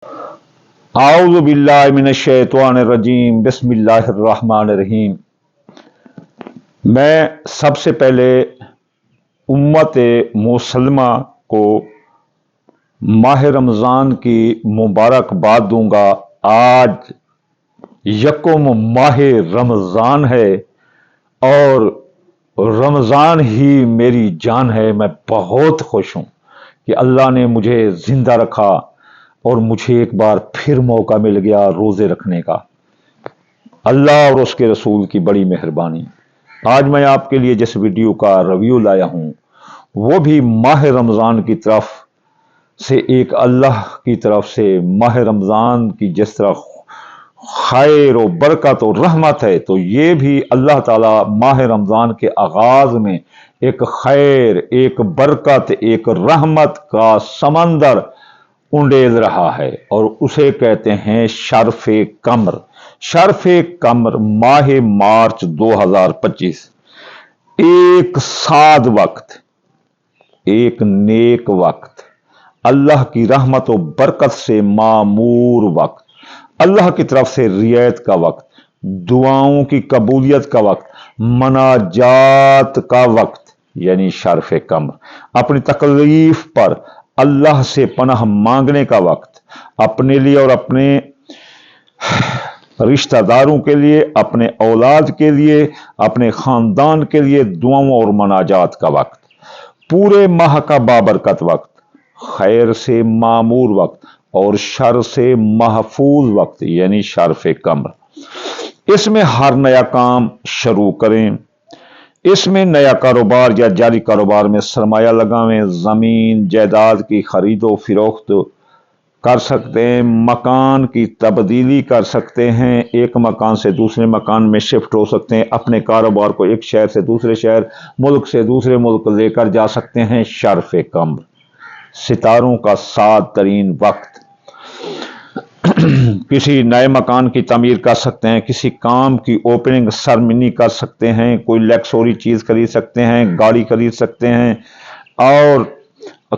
आऊज़ु बिल्लाहि मिनश्शैतानिर्रजीम बिस्मिल्लाहिर्रहमानिर्रहीम। मैं सबसे पहले उम्मत मुसलमा को माह रमज़ान की मुबारकबाद दूंगा। आज यकम माह रमज़ान है और रमज़ान ही मेरी जान है। मैं बहुत खुश हूँ कि अल्लाह ने मुझे ज़िंदा रखा और मुझे एक बार फिर मौका मिल गया रोज़े रखने का। अल्लाह और उसके रसूल की बड़ी मेहरबानी। आज मैं आपके लिए जिस वीडियो का रिव्यू लाया हूँ वो भी माह रमज़ान की तरफ से, एक अल्लाह की तरफ से माह रमज़ान की जिस तरह खैर और बरकत और रहमत है, तो ये भी अल्लाह ताला माह रमज़ान के आगाज़ में एक खैर, एक बरकत, एक रहमत का समंदर उंडेल रहा है और उसे कहते हैं शर्फ़े कमर। शर्फ़े कमर माह मार्च 2025। एक साद वक्त, एक नेक वक्त, अल्लाह की रहमत और बरकत से मामूर वक्त, अल्लाह की तरफ से रियायत का वक्त, दुआओं की कबूलियत का वक्त, मनाजात का वक्त, यानी शर्फ़े कमर। अपनी तकलीफ पर अल्लाह से पनाह मांगने का वक्त, अपने लिए और अपने रिश्तेदारों के लिए, अपने औलाद के लिए, अपने खानदान के लिए दुआओं और मनाजात का वक्त, पूरे माह का बाबरकत वक्त, खैर से मामूर वक्त और शर से महफूज वक्त, यानी शर्फ़े कमर। इसमें हर नया काम शुरू करें, इसमें नया कारोबार या जारी कारोबार में सरमाया लगावें, ज़मीन जायदाद की खरीदो फरोख्त कर सकते हैं, मकान की तब्दीली कर सकते हैं, एक मकान से दूसरे मकान में शिफ्ट हो सकते हैं, अपने कारोबार को एक शहर से दूसरे शहर, मुल्क से दूसरे मुल्क लेकर जा सकते हैं। शर्फ़े कमर, सितारों का साद तरीन वक्त। किसी नए मकान की तमीर कर सकते हैं, किसी काम की ओपनिंग सरमनी कर सकते हैं, कोई लग्जरी चीज़ खरीद सकते हैं, गाड़ी खरीद सकते हैं, और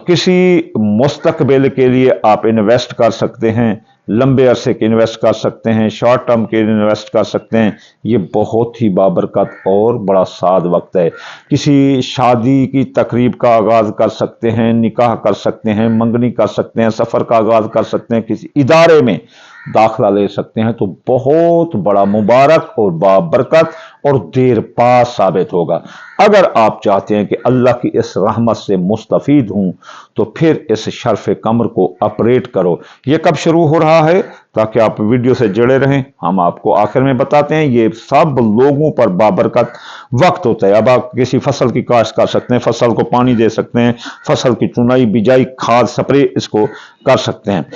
किसी मुस्तकबिल के लिए आप इन्वेस्ट कर सकते हैं, लंबे अरसे के इन्वेस्ट कर सकते हैं, शॉर्ट टर्म के इन्वेस्ट कर सकते हैं। ये बहुत ही बाबरकत और बड़ा साद वक्त है। किसी शादी की तकरीब का आगाज़ कर सकते हैं, निकाह कर सकते हैं, मंगनी कर सकते हैं, सफ़र का आगाज़ कर सकते हैं, किसी इदारे में दाखिला ले सकते हैं, तो बहुत बड़ा मुबारक और बाबरकत और देर पास साबित होगा। अगर आप चाहते हैं कि अल्लाह की इस रहमत से मुस्तफ़ीद हूं तो फिर इस शर्फ़े कमर को ऑपरेट करो। ये कब शुरू हो रहा है, ताकि आप वीडियो से जुड़े रहें, हम आपको आखिर में बताते हैं। ये सब लोगों पर बाबरकत वक्त होता है। अब आप किसी फसल की काश्त कर सकते हैं, फसल को पानी दे सकते हैं, फसल की चुनाई बिजाई खाद स्प्रे इसको कर सकते हैं।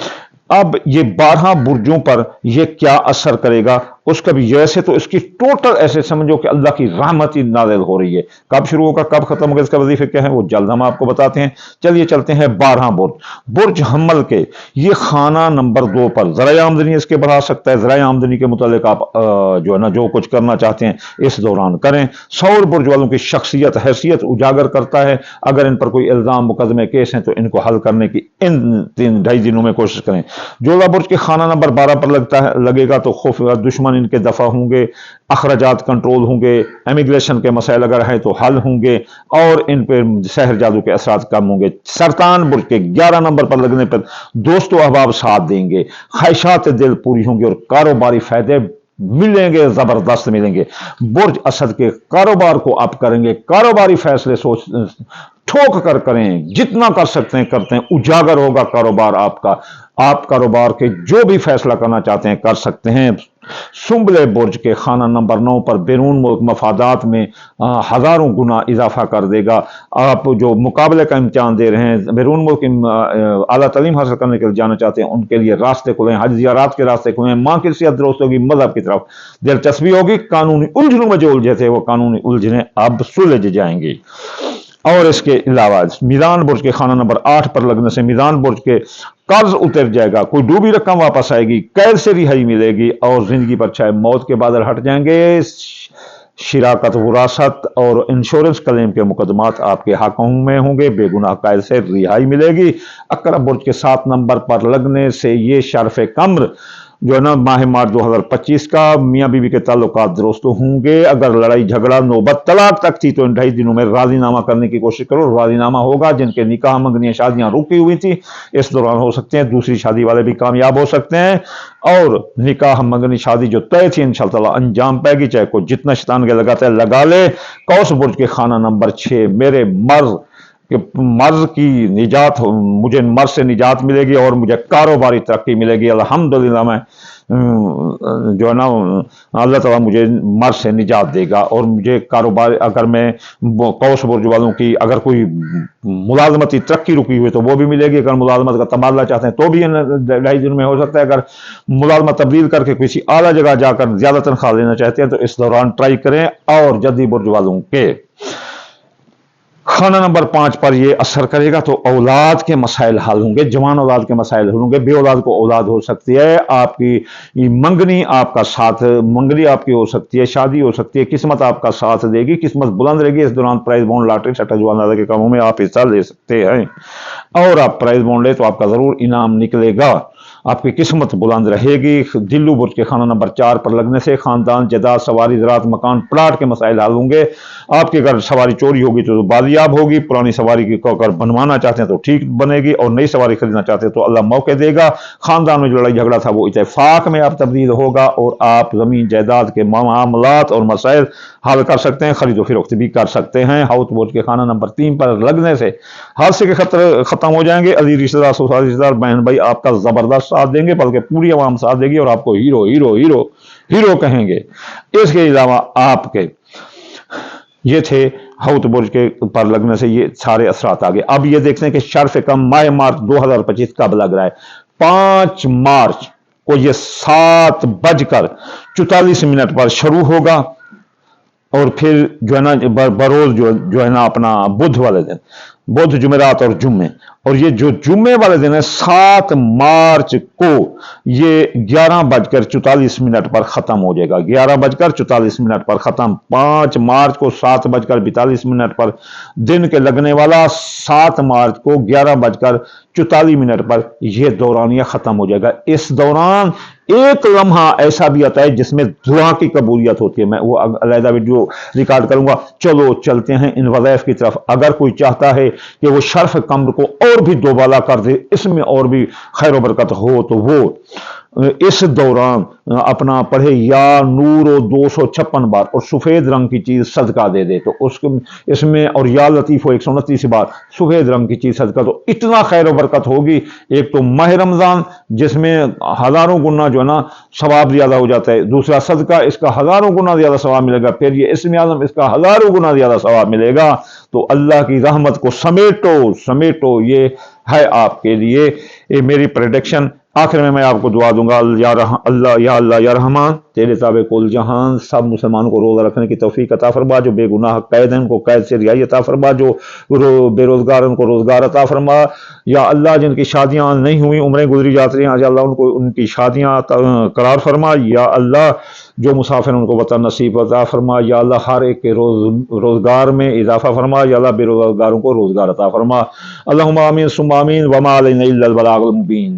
अब ये 12 बुर्जों पर ये क्या असर करेगा उसका भी, जैसे तो इसकी टोटल ऐसे समझो कि अल्लाह की रहमत ही नाज़िल हो रही है। कब शुरू होगा, कब खत्म होगा, इसका वजीफे क्या है, वो जल्द हम आपको बताते हैं। चलिए चलते हैं 12 बुर्ज। बुर्ज हम्मल के ये खाना नंबर 2 पर ज़राए आमदनी इसके बढ़ा सकता है। ज़राए आमदनी के मुतालिक आप जो है ना, जो कुछ करना चाहते हैं इस दौरान करें। सौर बुर्ज वालों की शख्सियत हैसियत उजागर करता है। अगर इन पर कोई इल्ज़ाम मुकदमे केस हैं तो इनको हल करने की इन 3-2.5 दिनों में कोशिश करें। जोधा बुर्ज के खाना नंबर 12 पर लगेगा तो खौफ दुश्मन इनके दफा होंगे, अखराजात कंट्रोल होंगे, इमिग्रेशन के मसाइल अगर हैं तो हल होंगे और इन पर सहर जादू के असरात कम होंगे। सरतान बुर्ज के 11 नंबर पर लगने पर दोस्तों अहबाब साथ देंगे, ख्वाहिशात दिल पूरी होंगी और कारोबारी फायदे मिलेंगे, जबरदस्त मिलेंगे। बुर्ज असद के कारोबार को आप करेंगे, कारोबारी फैसले सोच ठोक कर करें, जितना कर सकते हैं करते हैं, उजागर होगा कारोबार आपका। आप कारोबार के जो भी फैसला करना चाहते हैं कर सकते हैं। सुंबले बुर्ज के खाना नंबर 9 पर बैरून मुल्क मफादात में हज़ारों गुना इजाफा कर देगा। आप जो मुकाबले का इम्तिहान दे रहे हैं, बैरून मुल्क आला तालीम हासिल करने के लिए जाना चाहते हैं, उनके लिए रास्ते खुले हैं, हज ज़ियारत के रास्ते खुले हैं, माँ की सेहत दुरुस्त होगी, मजहब की तरफ दिलचस्पी होगी, कानूनी उलझनों में जो उलझे थे वो कानूनी उलझने अब सुलझ जाएंगी। और इसके अलावा मीज़ान बुर्ज के खाना नंबर 8 पर लगने से मीज़ान बुर्ज के कर्ज उतर जाएगा, कोई डूबी रकम वापस आएगी, कैद से रिहाई मिलेगी और जिंदगी पर छाए मौत के बादल हट जाएंगे। शिराकत, वरासत और इंश्योरेंस क्लेम के मुकदमात आपके हकों में होंगे, बेगुनाह कैद से रिहाई मिलेगी। अकरब बुर्ज के 7 नंबर पर लगने से ये शर्फ कम्र जो है ना माह मार्च 2025 का मियाँ बीवी के ताल्लुकात दुरुस्त होंगे। अगर लड़ाई झगड़ा नौबत तलाक तक थी तो इन 2.5 दिनों में राजीनामा करने की कोशिश करो, राजीनामा होगा। जिनके निकाह मंगनियां शादियां रुकी हुई थी इस दौरान हो सकते हैं, दूसरी शादी वाले भी कामयाब हो सकते हैं और निकाह मंगनी शादी जो तय थी इंशाअल्लाह ताला अंजाम पाएगी, चाहे कोई जितना शैतान के लगाता है लगा ले। कौस बुर्ज के खाना नंबर 6, मेरे मर्ज कि मर्ज की निजात मुझे मर्ज से निजात मिलेगी और मुझे कारोबारी तरक्की मिलेगी। अल्हम्दुलिल्लाह मैं जो है ना अल्लाह ताला मुझे मर्ज से निजात देगा और मुझे कारोबार, अगर मैं कौस बुर्ज वालों की अगर कोई मुलाजमती तरक्की रुकी हुई तो वो भी मिलेगी। अगर मुलाजमत का तबादला चाहते हैं तो भी 2.5 दिन में हो सकता है। अगर मुलाजमत तब्दील करके किसी आला जगह जाकर ज्यादा तनख्वाह लेना चाहते हैं तो इस दौरान ट्राई करें। और जद्दी बुर्ज वालों के खाना नंबर 5 पर यह असर करेगा तो औलाद के मसाइल हल होंगे, जवान औलाद के मसाइल हल होंगे। बे औलाद को औलाद हो सकती है, आपकी मंगनी आपका साथ, मंगनी आपकी हो सकती है, शादी हो सकती है, किस्मत आपका साथ देगी, किस्मत बुलंद रहेगी। इस दौरान प्राइज बॉन्ड, लॉटरी, सट्टा जुआ के कामों में आप हिस्सा ले सकते हैं और आप प्राइज बॉन्ड ले तो आपका जरूर इनाम निकलेगा, आपकी किस्मत बुलंद रहेगी। दिल्लू बुर्ज के खाना नंबर 4 पर लगने से खानदान, जदाद, सवारी, ज़रात, मकान, प्लाट के मसाइल हल होंगे। आपके अगर सवारी चोरी होगी तो बाजियाब होगी, पुरानी सवारी की अगर बनवाना चाहते हैं तो ठीक बनेगी और नई सवारी खरीदना चाहते हैं तो अल्लाह मौके देगा। खानदान में जो लड़ाई झगड़ा था वो इत्तेफाक में आप तब्दील होगा और आप जमीन जायदाद के मामलात और मसाइल हल कर सकते हैं, खरीदो फरोख्त भी कर सकते हैं। हाउस बोर्ड के खाना नंबर 3 पर लगने से हादसे के खतरे खत्म हो जाएंगे। अली रिश्तेदार, ससुराल रिश्तेदार, बहन भाई आपका जबरदस्त साथ देंगे, बल्कि पूरी आवाम साथ देगी और आपको हीरो हीरो हीरो हीरो कहेंगे। इसके अलावा आपके ये थे हाउस बुर्ज के पर लगने से ये सारे असरात आ गए। अब ये देखते हैं कि शर्फ कम माह मार्च 2025 कब लग रहा है। 5 मार्च को ये 7:44 पर शुरू होगा और फिर जो है ना बरोज जो है ना अपना बुध वाले दिन, बुध, जुमेरात और जुम्मे, और ये जो जुम्मे वाले दिन है 7 मार्च को ये 11:44 पर खत्म हो जाएगा। 11:44 पर खत्म। 5 मार्च को 7:42 पर दिन के लगने वाला, 7 मार्च को 11:44 पर यह दौरानिया खत्म हो जाएगा। इस दौरान एक लम्हा ऐसा भी आता है जिसमें दुआ की कबूलियत होती है। मैं वो अलग वीडियो रिकॉर्ड करूंगा। चलो चलते हैं इन वज़ाइफ की तरफ। अगर कोई चाहता है कि वो शर्फ कम्र को और भी दोबाला कर दे, इसमें और भी खैर व बरकत हो, तो वो इस दौरान अपना पढ़े या नूर 256 बार और सफेद रंग की चीज सदका दे दे तो उसको इसमें, और या लतीफ 129 बार सफेद रंग की चीज सदका, तो इतना खैर व बरकत होगी। एक तो माह रमजान जिसमें हजारों गुना जो है ना सवाब ज्यादा हो जाता है, दूसरा सदका इसका हजारों गुना ज्यादा सवाब मिलेगा, फिर ये इसमें आजम इसका हजारों गुना ज्यादा सवाब मिलेगा। तो अल्लाह की रहमत को समेटो समेटो, ये है आपके लिए ये मेरी प्रेडिक्शन। आखिर में मैं आपको दुआ दूंगा, अल्लाह या रहमान तेरे ताबे कुल जहान, सब मुसलमानों को रोज़ा रखने की तौफीक अता फरमा, जो बेगुनाह कैद हैं उनको कैद से रिहाई अता फरमा, जो बेरोजगार उनको रोजगार अता फरमा। या अल्लाह जिनकी शादियां नहीं हुई, उम्रें गुजरी जाती हैं, आज अल्लाह उनको उनकी शादियां करार फरमा। या अल्लाह जो मुसाफिर उनको वतन नसीब अता फरमा। या अल्लाह हर एक के रोजगार में इजाफा फरमा। या अल्लाह बेरोजगारों को रोजगार अता फरमा। अल्लाहुम्मा आमीन सुम्मा आमीन वमा अलैना इल्लल बलागुल मुबीन।